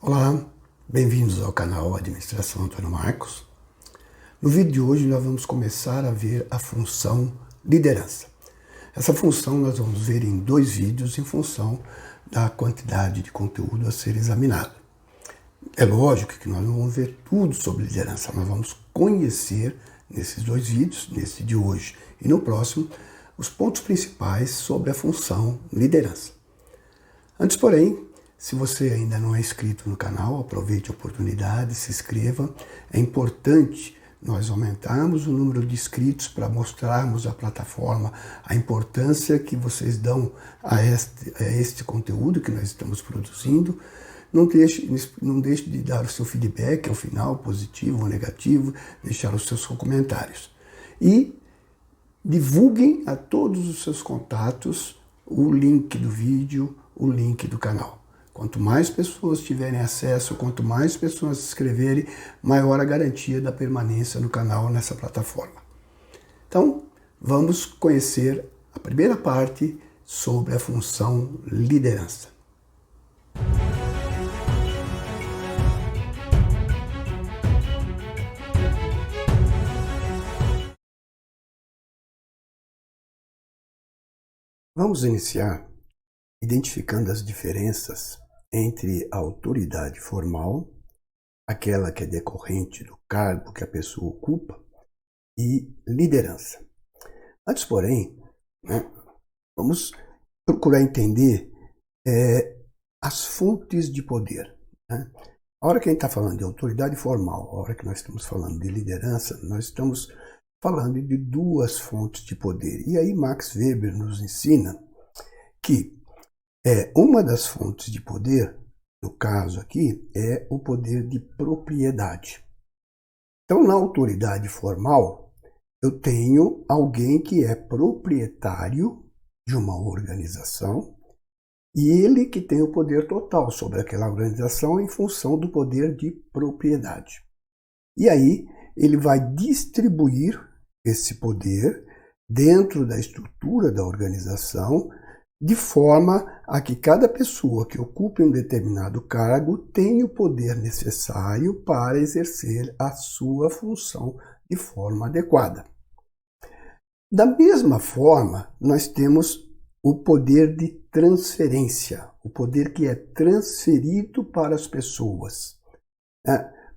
Olá, bem-vindos ao canal Administração Antônio Marcos. No vídeo de hoje nós vamos começar a ver a função liderança. Essa função nós vamos ver em dois vídeos em função da quantidade de conteúdo a ser examinado. É lógico que nós não vamos ver tudo sobre liderança, nós vamos conhecer nesses dois vídeos, nesse de hoje e no próximo, os pontos principais sobre a função liderança. Antes, porém, se você ainda não é inscrito no canal, aproveite a oportunidade, se inscreva. É importante nós aumentarmos o número de inscritos para mostrarmos à plataforma a importância que vocês dão a este conteúdo que nós estamos produzindo. Não deixe de dar o seu feedback ao final, positivo ou negativo, deixar os seus comentários. E divulguem a todos os seus contatos o link do vídeo, o link do canal. Quanto mais pessoas tiverem acesso, quanto mais pessoas se inscreverem, maior a garantia da permanência no canal nessa plataforma. Então, vamos conhecer a primeira parte sobre a função liderança. Vamos iniciar identificando as diferenças entre a autoridade formal, aquela que é decorrente do cargo que a pessoa ocupa, e liderança. Antes, porém, vamos procurar entender as fontes de poder. A hora que a gente está falando de autoridade formal, a hora que nós estamos falando de liderança, nós estamos falando de duas fontes de poder. E aí Max Weber nos ensina que uma das fontes de poder, no caso aqui, é o poder de propriedade. Então, na autoridade formal, eu tenho alguém que é proprietário de uma organização e ele que tem o poder total sobre aquela organização em função do poder de propriedade. E aí, ele vai distribuir esse poder dentro da estrutura da organização de forma a que cada pessoa que ocupe um determinado cargo tenha o poder necessário para exercer a sua função de forma adequada. Da mesma forma, nós temos o poder de transferência, o poder que é transferido para as pessoas,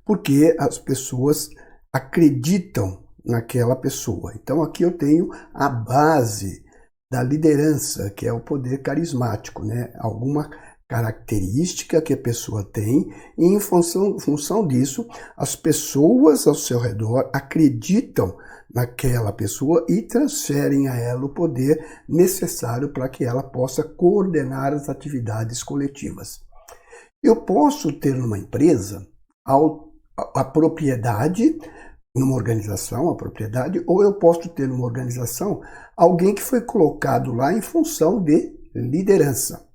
porque as pessoas acreditam naquela pessoa. Então aqui eu tenho a base da liderança, que é o poder carismático, alguma característica que a pessoa tem e em função disso, as pessoas ao seu redor acreditam naquela pessoa e transferem a ela o poder necessário para que ela possa coordenar as atividades coletivas. Eu posso ter numa empresa a propriedade, numa organização, a propriedade, ou eu posso ter numa organização alguém que foi colocado lá em função de liderança.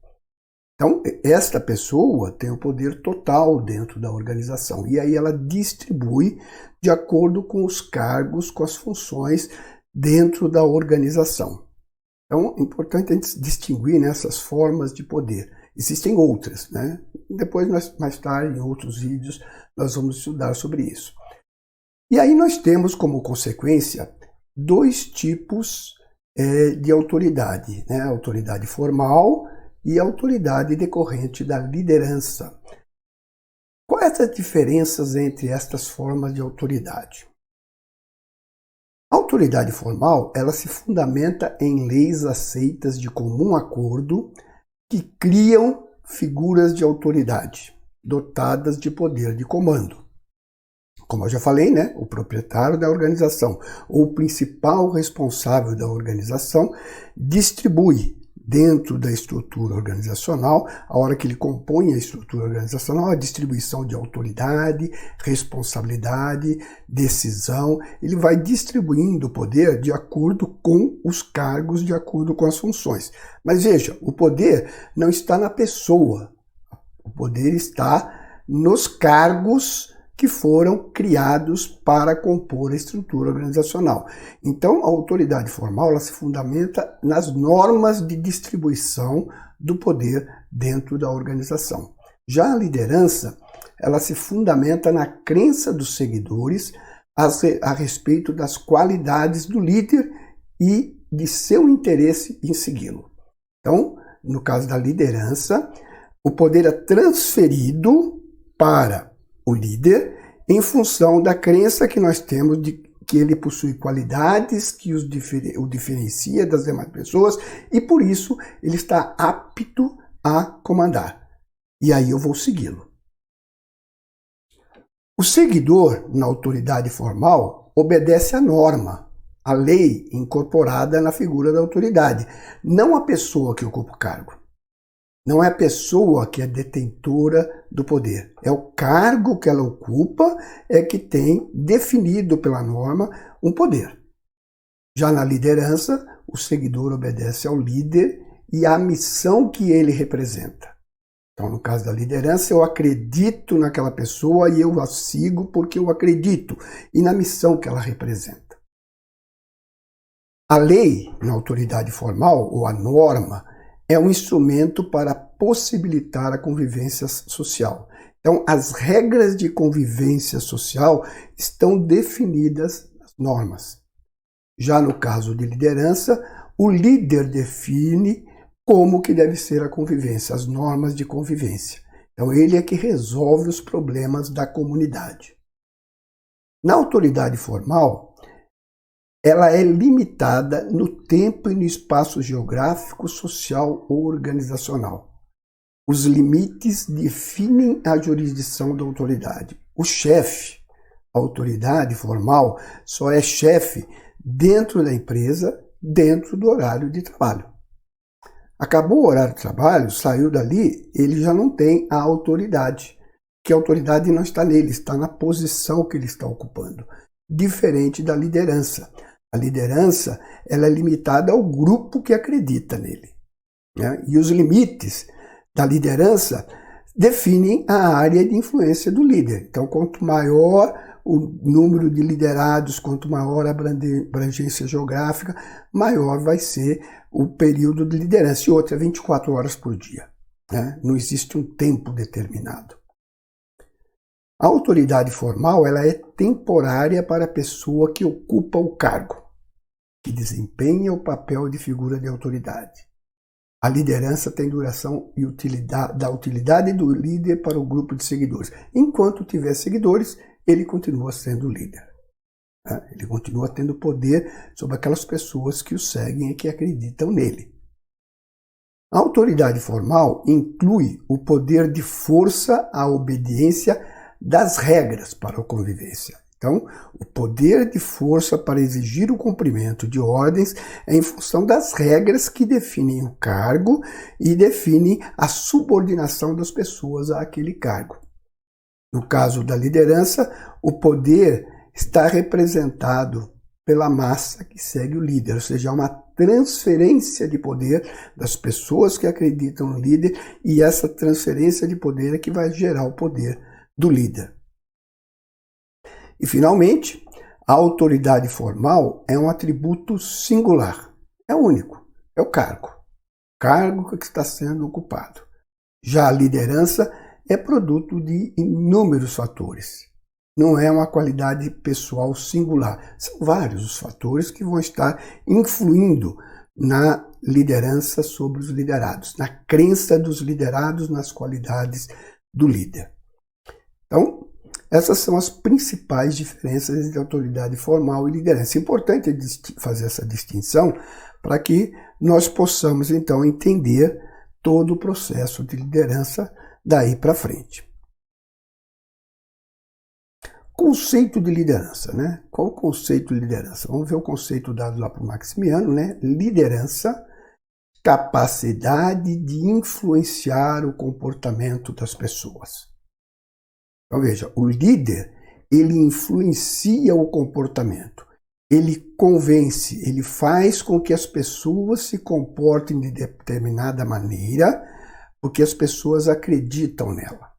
Então, esta pessoa tem o poder total dentro da organização e aí ela distribui de acordo com os cargos, com as funções dentro da organização. Então, é importante a gente distinguir essas formas de poder. Existem outras, Depois, mais tarde, em outros vídeos, nós vamos estudar sobre isso. E aí nós temos como consequência dois tipos de autoridade, a autoridade formal e a autoridade decorrente da liderança. Quais as diferenças entre estas formas de autoridade? A autoridade formal, ela se fundamenta em leis aceitas de comum acordo que criam figuras de autoridade, dotadas de poder de comando. Como eu já falei, o proprietário da organização ou o principal responsável da organização distribui dentro da estrutura organizacional, a hora que ele compõe a estrutura organizacional, a distribuição de autoridade, responsabilidade, decisão, ele vai distribuindo o poder de acordo com os cargos, de acordo com as funções. Mas veja, o poder não está na pessoa, o poder está nos cargos que foram criados para compor a estrutura organizacional. Então, a autoridade formal ela se fundamenta nas normas de distribuição do poder dentro da organização. Já a liderança, ela se fundamenta na crença dos seguidores a respeito das qualidades do líder e de seu interesse em segui-lo. Então, no caso da liderança, o poder é transferido para o líder em função da crença que nós temos de que ele possui qualidades que o diferencia das demais pessoas e, por isso, ele está apto a comandar. E aí eu vou segui-lo. O seguidor, na autoridade formal, obedece à norma, à lei incorporada na figura da autoridade, não a pessoa que ocupa o cargo. Não é a pessoa que é detentora do poder. É o cargo que ela ocupa que tem definido pela norma um poder. Já na liderança, o seguidor obedece ao líder e à missão que ele representa. Então, no caso da liderança, eu acredito naquela pessoa e eu a sigo porque eu acredito e na missão que ela representa. A lei, na autoridade formal, ou a norma, é um instrumento para possibilitar a convivência social. Então, as regras de convivência social estão definidas nas normas. Já no caso de liderança, o líder define como que deve ser a convivência, as normas de convivência. Então, ele é que resolve os problemas da comunidade. Na autoridade formal, ela é limitada no tempo e no espaço geográfico, social ou organizacional. Os limites definem a jurisdição da autoridade. O chefe, a autoridade formal, só é chefe dentro da empresa, dentro do horário de trabalho. Acabou o horário de trabalho, saiu dali, ele já não tem a autoridade, que a autoridade não está nele, está na posição que ele está ocupando, diferente da liderança. A liderança ela é limitada ao grupo que acredita nele, né? E os limites da liderança definem a área de influência do líder. Então, quanto maior o número de liderados, quanto maior a abrangência geográfica, maior vai ser o período de liderança. E outra, 24 horas por dia, né? Não existe um tempo determinado. A autoridade formal ela é temporária para a pessoa que ocupa o cargo, que desempenha o papel de figura de autoridade. A liderança tem duração e da utilidade do líder para o grupo de seguidores. Enquanto tiver seguidores, ele continua sendo líder. Ele continua tendo poder sobre aquelas pessoas que o seguem e que acreditam nele. A autoridade formal inclui o poder de força, a obediência das regras para a convivência. Então, o poder de força para exigir o cumprimento de ordens é em função das regras que definem o cargo e definem a subordinação das pessoas àquele cargo. No caso da liderança, o poder está representado pela massa que segue o líder, ou seja, é uma transferência de poder das pessoas que acreditam no líder e essa transferência de poder é que vai gerar o poder do líder. E, finalmente, a autoridade formal é um atributo singular, é único, é o cargo que está sendo ocupado. Já a liderança é produto de inúmeros fatores, não é uma qualidade pessoal singular, são vários os fatores que vão estar influindo na liderança sobre os liderados, na crença dos liderados nas qualidades do líder. Então, essas são as principais diferenças entre autoridade formal e liderança. É importante fazer essa distinção para que nós possamos, então, entender todo o processo de liderança daí para frente. Conceito de liderança, né? Qual o conceito de liderança? Vamos ver o conceito dado lá por Maximiano, né? Liderança, capacidade de influenciar o comportamento das pessoas. Então veja, o líder, ele influencia o comportamento, ele convence, ele faz com que as pessoas se comportem de determinada maneira, porque as pessoas acreditam nela.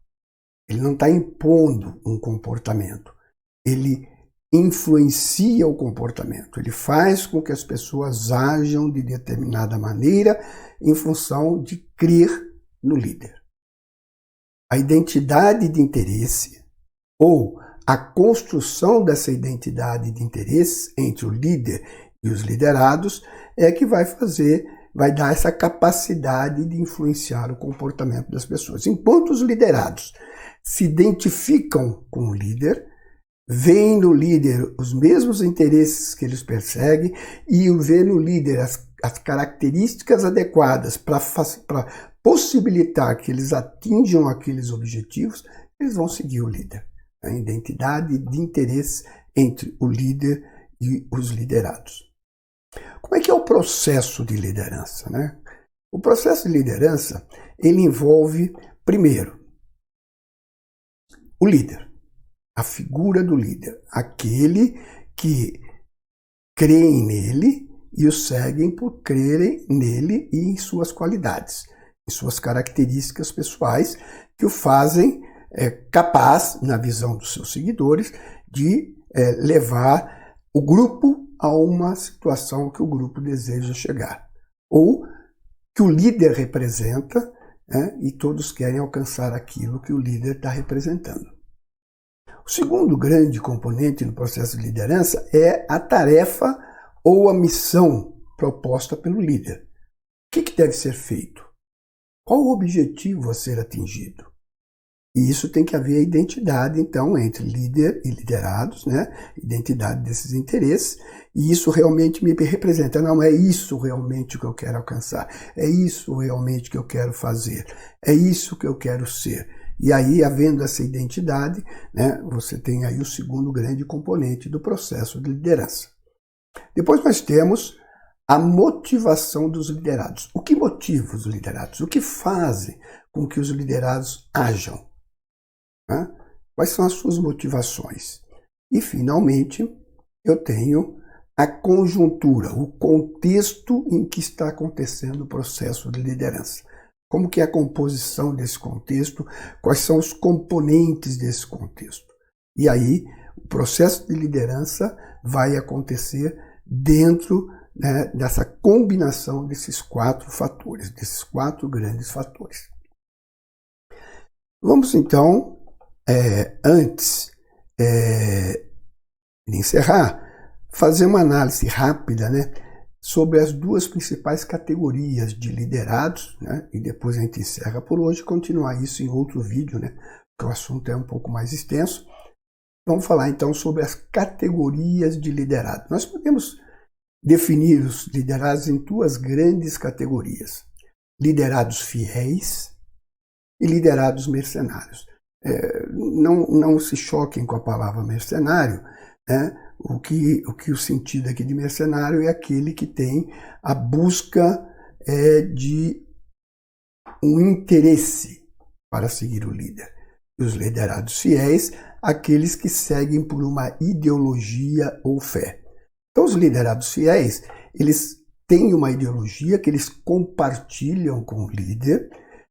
Ele não está impondo um comportamento, ele influencia o comportamento, ele faz com que as pessoas ajam de determinada maneira em função de crer no líder. A identidade de interesse ou a construção dessa identidade de interesse entre o líder e os liderados é que vai dar essa capacidade de influenciar o comportamento das pessoas. Enquanto os liderados se identificam com o líder, veem no líder os mesmos interesses que eles perseguem e vê no líder as características adequadas para possibilitar que eles atinjam aqueles objetivos, eles vão seguir o líder. A identidade de interesse entre o líder e os liderados. Como é que é o processo de liderança, né? O processo de liderança, ele envolve, primeiro, o líder, a figura do líder, aquele que creem nele e o seguem por crerem nele e em suas qualidades, em suas características pessoais que o fazem capaz, na visão dos seus seguidores, de levar o grupo a uma situação que o grupo deseja chegar. Ou que o líder representa, e todos querem alcançar aquilo que o líder está representando. O segundo grande componente no processo de liderança é a tarefa ou a missão proposta pelo líder. O que deve ser feito? Qual o objetivo a ser atingido? E isso tem que haver identidade, então, entre líder e liderados, né? Identidade desses interesses, e isso realmente me representa. Não, é isso realmente que eu quero alcançar, é isso realmente que eu quero fazer, é isso que eu quero ser. E aí, havendo essa identidade, né, você tem aí o segundo grande componente do processo de liderança. Depois nós temos a motivação dos liderados. O que motiva os liderados? O que fazem com que os liderados ajam? Quais são as suas motivações? E, finalmente, eu tenho a conjuntura, o contexto em que está acontecendo o processo de liderança. Como que é a composição desse contexto? Quais são os componentes desse contexto? E aí, o processo de liderança vai acontecer dentro, né, dessa combinação desses 4 fatores, desses 4 grandes fatores. Vamos, então, antes de encerrar, fazer uma análise rápida, né, sobre as 2 principais categorias de liderados, né, e depois a gente encerra por hoje, continuar isso em outro vídeo, né, porque o assunto é um pouco mais extenso. Vamos falar então sobre as categorias de liderado. Nós podemos definir os liderados em 2 grandes categorias: liderados fiéis e liderados mercenários. Não se choquem com a palavra mercenário, né? O sentido aqui de mercenário é aquele que tem a busca de um interesse para seguir o líder. E os liderados fiéis, aqueles que seguem por uma ideologia ou fé. Então, os liderados fiéis, eles têm uma ideologia que eles compartilham com o líder,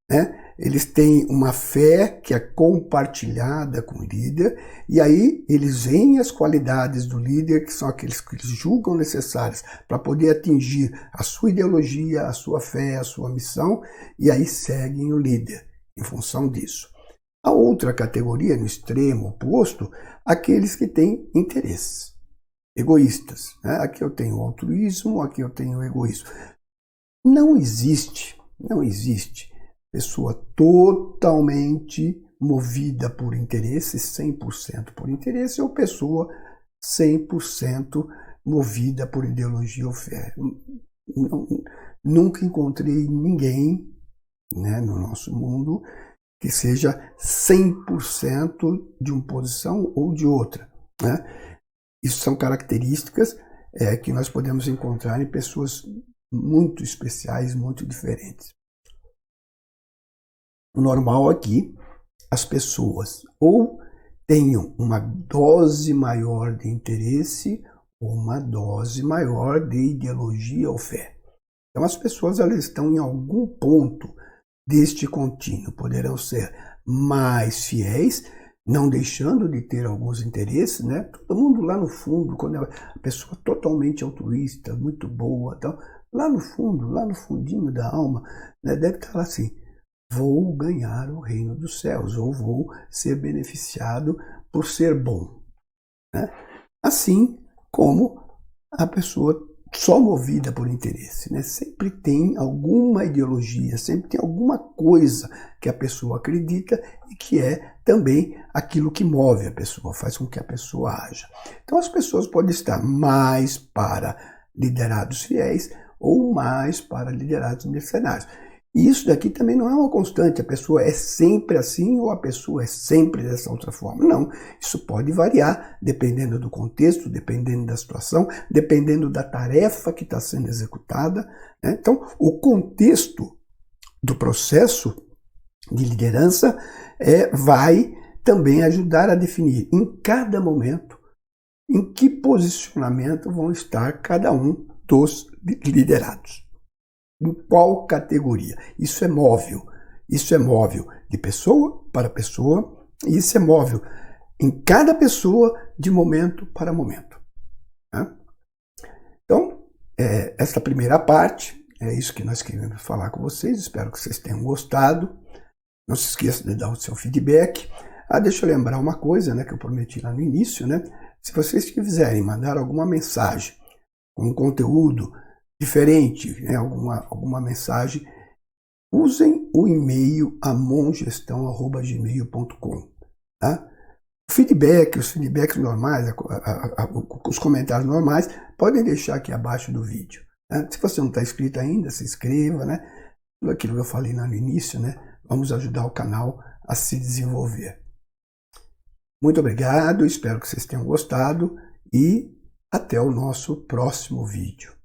né? Eles têm uma fé que é compartilhada com o líder, e aí eles veem as qualidades do líder, que são aqueles que eles julgam necessárias para poder atingir a sua ideologia, a sua fé, a sua missão, e aí seguem o líder em função disso. A outra categoria, no extremo oposto, aqueles que têm interesses egoístas, né? Aqui eu tenho altruísmo, aqui eu tenho egoísmo. Não existe pessoa totalmente movida por interesse, 100% por interesse, ou pessoa 100% movida por ideologia ou fé. Nunca encontrei ninguém, né, no nosso mundo que seja 100% de uma posição ou de outra, né? Isso são características que nós podemos encontrar em pessoas muito especiais, muito diferentes. O normal aqui, as pessoas ou tenham uma dose maior de interesse ou uma dose maior de ideologia ou fé. Então as pessoas elas estão em algum ponto deste contínuo, poderão ser mais fiéis, não deixando de ter alguns interesses, né? Todo mundo lá no fundo, quando é a pessoa totalmente altruísta, muito boa, então, lá no fundo, lá no fundinho da alma, né, deve estar lá assim: vou ganhar o reino dos céus, ou vou ser beneficiado por ser bom, né? Assim como a pessoa só movida por interesse, né? Sempre tem alguma ideologia, sempre tem alguma coisa que a pessoa acredita e que é também aquilo que move a pessoa, faz com que a pessoa haja. Então as pessoas podem estar mais para liderados fiéis ou mais para liderados mercenários. E isso daqui também não é uma constante, a pessoa é sempre assim ou a pessoa é sempre dessa outra forma. Não, isso pode variar dependendo do contexto, dependendo da situação, dependendo da tarefa que está sendo executada, né? Então, o contexto do processo de liderança vai também ajudar a definir em cada momento em que posicionamento vão estar cada um dos liderados. Em qual categoria? Isso é móvel de pessoa para pessoa, e isso é móvel em cada pessoa de momento para momento, né? Então, essa primeira parte, é isso que nós queremos falar com vocês, espero que vocês tenham gostado. Não se esqueça de dar o seu feedback. Deixa eu lembrar uma coisa, né, que eu prometi lá no início, né? Se vocês quiserem mandar alguma mensagem com um conteúdo diferente, né, alguma mensagem, usem o e-mail amongestão@gmail.com, tá? Os feedbacks normais, os comentários normais, podem deixar aqui abaixo do vídeo, né? Se você não está inscrito ainda, se inscreva, né? Tudo aquilo que eu falei lá no início, né? Vamos ajudar o canal a se desenvolver. Muito obrigado, espero que vocês tenham gostado e até o nosso próximo vídeo.